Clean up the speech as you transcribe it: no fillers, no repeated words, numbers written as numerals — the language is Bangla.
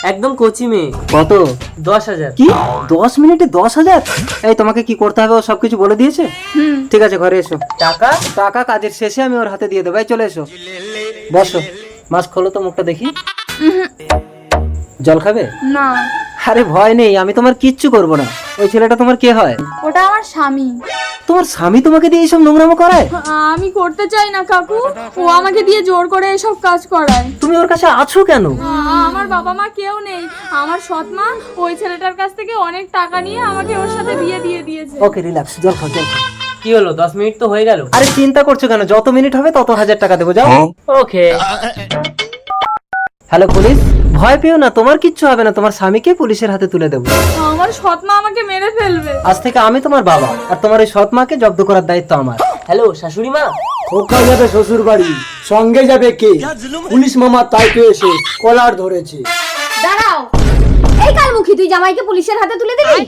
একদম কচি মেয়ে। কত? 10,000। কি 10 মিনিটে 10,000? এই তোমাকে কি করতে হবে ও সবকিছু বলে দিয়েছে? ঠিক আছে, ঘরে এসো। টাকা? টাকা কাজের শেষে আমি ওর হাতে দিয়ে দেবো। এই চলে এসো, বসো। মাস্ক খোলো তো, মুখটা দেখি। জল খাবে? না, আরে ভয় নেই, আমি তোমার কিচ্ছু করবো না। ওই ছেলেটা তোমার কে হয়? ওটা আমার স্বামী। তোমার স্বামী তোমাকে দিয়ে এইসব নোংরামো করায়? আমি করতে চাই না কাকু, ও আমাকে দিয়ে জোর করে এসব কাজ করায়। তুমি ওর কাছে আছো কেন? আমার বাবা মা কেউ নেই, আমার সৎ মা ওই ছেলেটার কাছ থেকে অনেক টাকা নিয়ে আমাকে ওর সাথে বিয়ে দিয়ে দিয়েছে। ওকে, রিল্যাক্স, জল খাও, জল খাও। কি হলো, 10 মিনিট তো হয়ে গেল। আরে চিন্তা করছো কেন? যত মিনিট হবে তত 1000 টাকা দেবো, যাও। ওকে। হ্যালো পুলিশ, ভয় পেও না, তোমার কিচ্ছু হবে না। তোমার স্বামীকে পুলিশের হাতে তুলে দেবো। আমার সৎ মা আমাকে মেরে ফেলবে। আজ থেকে আমি তোমার বাবা, আর তোমার ওই সৎ মাকে জব্দ করার দায়িত্ব আমার। হ্যালো শাশুড়ি মা। খোকা যাবে শ্বশুর বাড়ি, সঙ্গে যাবে কে? পুলিশ মামা তাই তো এসে কলার ধরেছে। দাঁড়াও, এই কালমুখী, তুই জামাইকে পুলিশের হাতে তুলে দিবি?